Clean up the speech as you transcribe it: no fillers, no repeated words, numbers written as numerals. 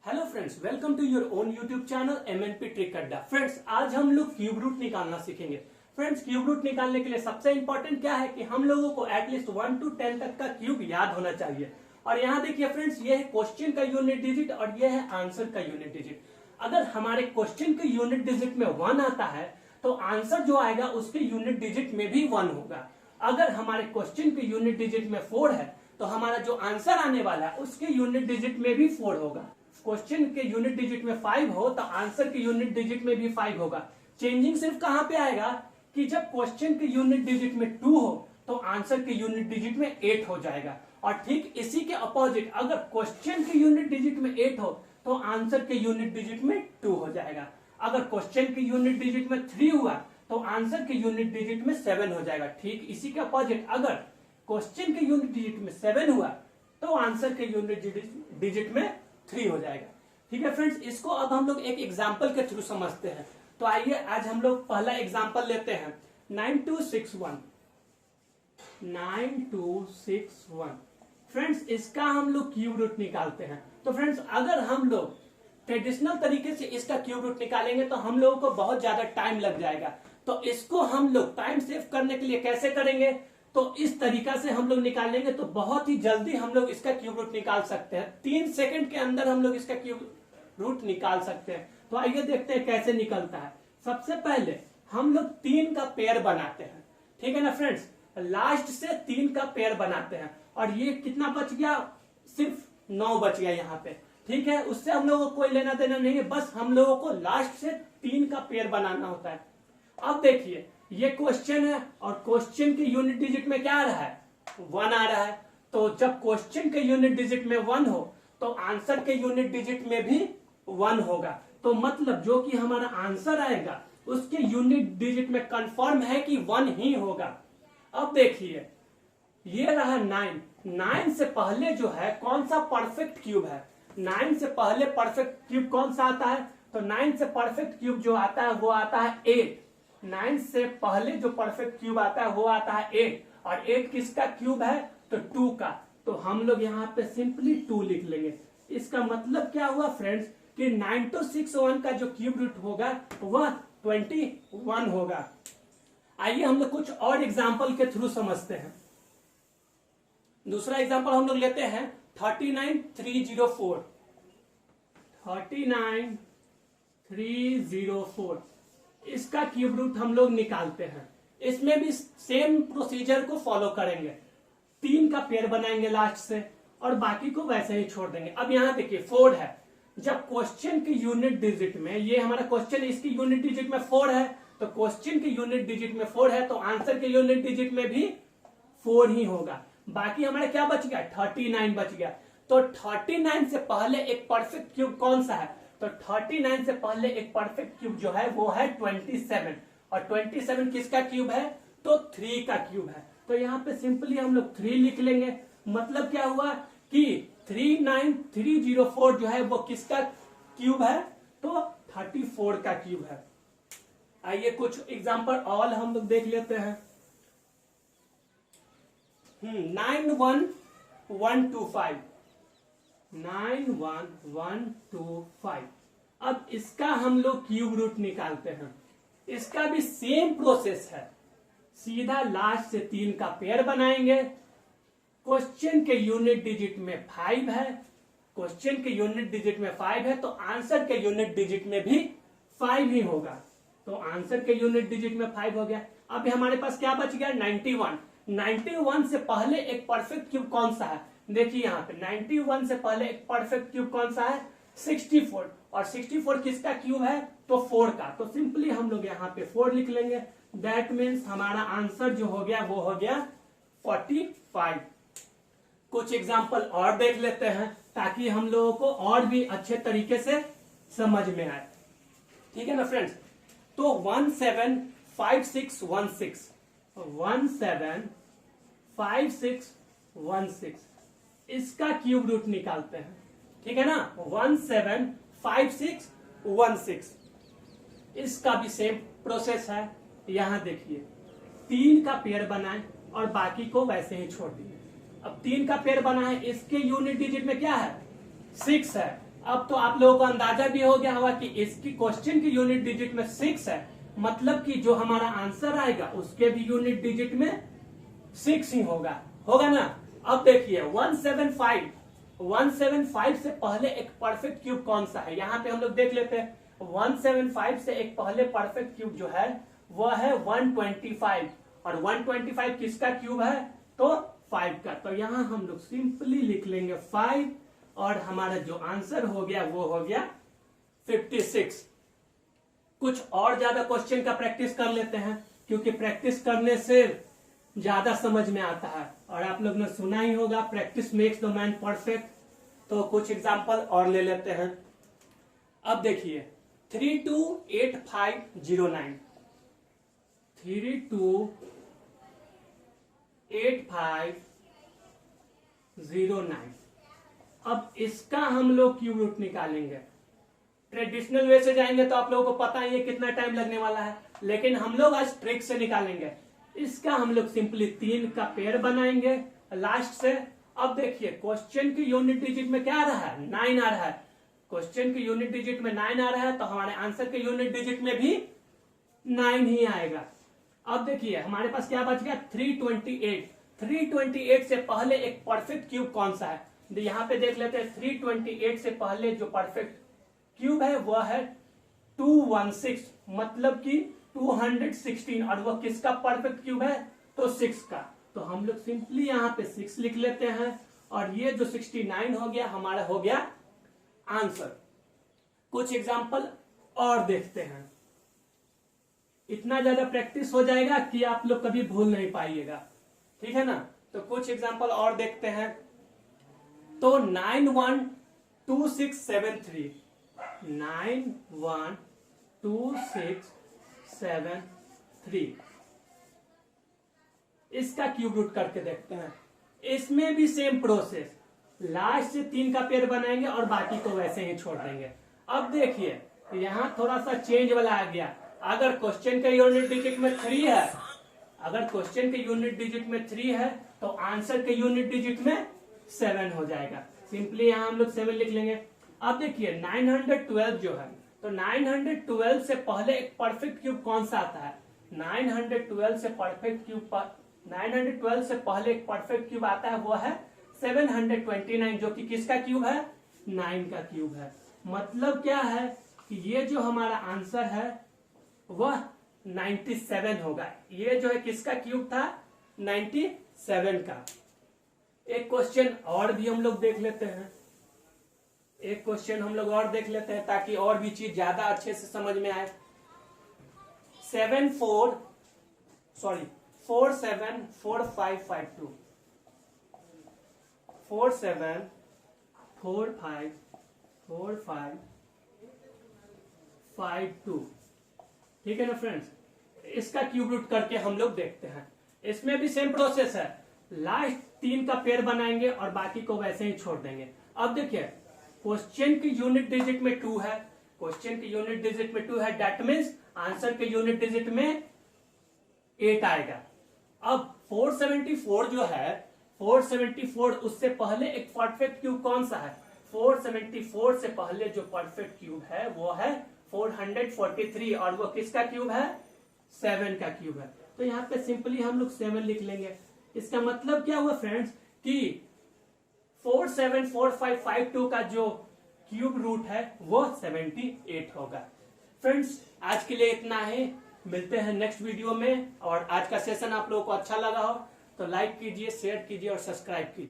Hello friends, welcome to your own YouTube channel MNP trick Adda. Friends, आज हम लोग cube root निकालना सीखेंगे। फ्रेंड्स, क्यूब रूट निकालने के लिए सबसे इंपॉर्टेंट क्या है कि हम लोगों को एटलीस्ट 1 to 10 तक का क्यूब याद होना चाहिए। और यहाँ देखिए फ्रेंड्स, ये है क्वेश्चन का यूनिट डिजिट और ये है आंसर का यूनिट डिजिट। अगर हमारे क्वेश्चन के यूनिट डिजिट में 1 आता है तो आंसर जो आएगा उसके यूनिट डिजिट में भी 1 होगा। अगर हमारे क्वेश्चन के यूनिट डिजिट में 4 है तो हमारा जो आंसर आने वाला है उसके यूनिट डिजिट में भी 4 होगा। क्वेश्चन के यूनिट डिजिट में 5 हो तो आंसर के यूनिट डिजिट में भी 5 होगा। चेंजिंग सिर्फ कहां पे आएगा कि जब क्वेश्चन के यूनिट डिजिट में 2 हो तो आंसर के यूनिट डिजिट में 8 हो जाएगा। और ठीक इसी के अपोजिट, अगर क्वेश्चन के यूनिट डिजिट में 8 हो तो आंसर के यूनिट डिजिट में 2 हो जाएगा। अगर क्वेश्चन के यूनिट डिजिट में 3 हुआ तो आंसर के यूनिट डिजिट में 7 हो जाएगा। ठीक इसी के अपोजिट, अगर क्वेश्चन के यूनिट डिजिट में 7 हुआ तो आंसर के यूनिट डिजिट में 3 हो जाएगा। ठीक है फ्रेंड्स, इसको अब हम लोग एक एग्जांपल के थ्रू समझते हैं। तो आइए आज हम लोग पहला एग्जांपल लेते हैं। 9261 फ्रेंड्स, इसका हम लोग क्यूब रूट निकालते हैं। तो फ्रेंड्स, अगर हम लोग ट्रेडिशनल तरीके से इसका क्यूब रूट निकालेंगे तो हम लोगों को बहुत ज्यादा टाइम लग जाएगा। तो इसको हम लोग टाइम सेव करने के लिए कैसे करेंगे, तो इस तरीका से हम लोग निकालेंगे तो बहुत ही जल्दी हम लोग इसका क्यूब रूट निकाल सकते हैं। 3 सेकंड के अंदर हम लोग इसका क्यूब रूट निकाल सकते हैं। तो आइए देखते हैं कैसे निकलता है। सबसे पहले हम लोग 3 का पेयर बनाते हैं। ठीक है ना फ्रेंड्स, लास्ट से 3 का पेयर बनाते हैं। और ये कितना बच गया, सिर्फ 9 बच गया यहाँ पे। ठीक है, उससे हम लोगों को कोई लेना देना नहीं है, बस हम लोगों को लास्ट से 3 का पेयर बनाना होता है। अब देखिए, ये क्वेश्चन है और क्वेश्चन के यूनिट डिजिट में क्या आ रहा है, 1 आ रहा है। तो जब क्वेश्चन के यूनिट डिजिट में 1 हो तो आंसर के यूनिट डिजिट में भी 1 होगा। तो मतलब जो कि हमारा आंसर आएगा उसके यूनिट डिजिट में कंफर्म है कि 1 ही होगा। अब देखिए, ये रहा 9 से पहले जो है कौन सा परफेक्ट क्यूब है, 9 से पहले परफेक्ट क्यूब कौन सा आता है, तो 9 से परफेक्ट क्यूब जो आता है वो आता है 8। 9 से पहले जो परफेक्ट क्यूब आता है वो आता है 8। और 8 किसका क्यूब है, तो 2 का। तो हम लोग यहाँ पे सिंपली 2 लिख लेंगे। इसका मतलब क्या हुआ फ्रेंड्स कि 9261 का जो क्यूब रूट होगा वह 21 होगा। आइए हम लोग कुछ और एग्जाम्पल के थ्रू समझते हैं। दूसरा एग्जाम्पल हम लोग लेते हैं 39304। 39304 इसका क्यूब रूट हम लोग निकालते हैं। इसमें भी सेम प्रोसीजर को फॉलो करेंगे। 3 का पेयर बनाएंगे लास्ट से और बाकी को वैसे ही छोड़ देंगे। अब यहाँ देखिए 4 है। जब क्वेश्चन के यूनिट डिजिट में, ये हमारा क्वेश्चन, इसकी यूनिट डिजिट में 4 है, तो क्वेश्चन के यूनिट डिजिट में 4 है तो आंसर के यूनिट डिजिट में भी 4 ही होगा। बाकी हमारा क्या बच गया, 39 बच गया। तो 39 से पहले एक परफेक्ट क्यूब कौन सा है, तो 39 से पहले एक परफेक्ट क्यूब जो है वो है 27। और 27 किसका क्यूब है, तो 3 का क्यूब है। तो यहाँ पे सिंपली हम लोग 3 लिख लेंगे। मतलब क्या हुआ कि 39304 जो है वो किसका क्यूब है, तो 34 का क्यूब है। आइए कुछ एग्जांपल और हम लोग देख लेते हैं। 91125 91125। अब इसका हम लोग क्यूब रूट निकालते हैं। इसका भी सेम प्रोसेस है, सीधा लास्ट से 3 का पेयर बनाएंगे। क्वेश्चन के यूनिट डिजिट में 5 है, क्वेश्चन के यूनिट डिजिट में 5 है तो आंसर के यूनिट डिजिट में भी 5 ही होगा। तो आंसर के यूनिट डिजिट में 5 हो गया। अब हमारे पास क्या बच गया, 91। 91 से पहले एक परफेक्ट क्यूब कौन सा है, देखिए यहाँ पे 91 से पहले एक परफेक्ट क्यूब कौन सा है, 64। और 64 किसका क्यूब है, तो 4 का। तो सिंपली हम लोग यहाँ पे 4 लिख लेंगे। दैट मीन्स हमारा आंसर जो हो गया वो हो गया 45। कुछ एग्जाम्पल और देख लेते हैं ताकि हम लोगों को और भी अच्छे तरीके से समझ में आए। ठीक है ना फ्रेंड्स, तो 175616 175616 इसका क्यूब रूट निकालते हैं। ठीक है ना, 175616 इसका भी सेम प्रोसेस है। यहां देखिए 3 का पेयर बनाए और बाकी को वैसे ही छोड़ दिए। अब 3 का पेयर बना है, इसके यूनिट डिजिट में क्या है, 6 है। अब तो आप लोगों को अंदाजा भी हो गया होगा कि इसकी क्वेश्चन की यूनिट डिजिट में 6 है, मतलब कि जो हमारा आंसर आएगा उसके भी यूनिट डिजिट में 6 ही होगा ना। अब देखिए 175 से पहले एक परफेक्ट क्यूब कौन सा है, यहाँ पे हम लोग देख लेते हैं। 175 से एक पहले परफेक्ट क्यूब जो है वह है 125, और 125 किसका क्यूब है, तो 5 का। तो यहाँ हम लोग सिंपली लिख लेंगे 5, और हमारा जो आंसर हो गया वो हो गया 56। कुछ और ज्यादा क्वेश्चन का प्रैक्टिस कर लेते हैं, क्योंकि प्रैक्टिस करने से ज्यादा समझ में आता है, और आप लोग ने सुना ही होगा practice makes the man perfect. तो कुछ एग्जांपल और ले लेते हैं। अब देखिए 328509, 328509। अब इसका हम लोग क्यूब रूट निकालेंगे। ट्रेडिशनल वे से जाएंगे तो आप लोगों को पता ही है कितना टाइम लगने वाला है, लेकिन हम लोग आज ट्रिक से निकालेंगे। इसका हम लोग सिंपली 3 का पेयर बनाएंगे लास्ट से। अब देखिए क्वेश्चन की यूनिट डिजिट में क्या आ रहा है, 9 आ रहा है। क्वेश्चन की यूनिट डिजिट में 9 आ रहा है, तो हमारे आंसर के यूनिट डिजिट में भी 9 ही आएगा। अब देखिए हमारे पास क्या बच गया, 328। 328 से पहले एक परफेक्ट क्यूब कौन सा है, यहाँ पे देख लेते हैं। 328 से पहले जो परफेक्ट क्यूब है वह है 216, मतलब कि 216, और वह किसका परफेक्ट क्यूब है, तो 6 का। तो हम लोग सिंपली यहाँ पे 6 लिख लेते हैं, और ये जो 69 हो गया हमारा हो गया आंसर। कुछ एग्जांपल और देखते हैं, इतना ज्यादा प्रैक्टिस हो जाएगा कि आप लोग कभी भूल नहीं पाइएगा, ठीक है ना। तो कुछ एग्जांपल और देखते हैं। तो 912673, 912673, इसका क्यूब रूट करके देखते हैं। इसमें भी सेम प्रोसेस, लास्ट से 3 का पेयर बनाएंगे और बाकी को वैसे ही छोड़ देंगे। अब देखिए यहां थोड़ा सा चेंज वाला आ गया। अगर क्वेश्चन का यूनिट डिजिट में 3 है, अगर क्वेश्चन के यूनिट डिजिट में 3 है, तो आंसर के यूनिट डिजिट में 7 हो जाएगा। सिंपली यहां हम लोग 7 लिख लेंगे। अब देखिए 912 जो है, तो 912 से पहले एक परफेक्ट क्यूब कौन सा आता है, 912 से पहले एक परफेक्ट क्यूब आता है, वो है 729, जो कि किसका क्यूब है, 9 का क्यूब है। मतलब क्या है कि ये जो हमारा आंसर है वह 97 होगा। ये जो है किसका क्यूब था, 97 का। एक क्वेश्चन और भी हम लोग देख लेते हैं, ताकि और भी चीज ज्यादा अच्छे से समझ में आए। 474552, 474552, ठीक है ना फ्रेंड्स। इसका क्यूब रूट करके हम लोग देखते हैं। इसमें भी सेम प्रोसेस है, लास्ट 3 का पेयर बनाएंगे और बाकी को वैसे ही छोड़ देंगे। अब देखिए क्वेश्चन की यूनिट डिजिट में 2 है, दैट मीन्स आंसर के यूनिट डिजिट में 8 आएगा। अब 474 जो है, 474 उससे पहले एक परफेक्ट क्यूब कौन सा है, 474 से पहले जो परफेक्ट क्यूब है वो है 443, और वो किसका क्यूब है, 7 का क्यूब है। तो यहाँ पे सिंपली हम लोग 7 लिख लेंगे। इसका मतलब क्या हुआ फ्रेंड्स कि 474552 का जो क्यूब रूट है वो 78 होगा। फ्रेंड्स आज के लिए इतना ही, मिलते हैं नेक्स्ट वीडियो में। और आज का सेशन आप लोगों को अच्छा लगा हो तो लाइक कीजिए, शेयर कीजिए और सब्सक्राइब कीजिए।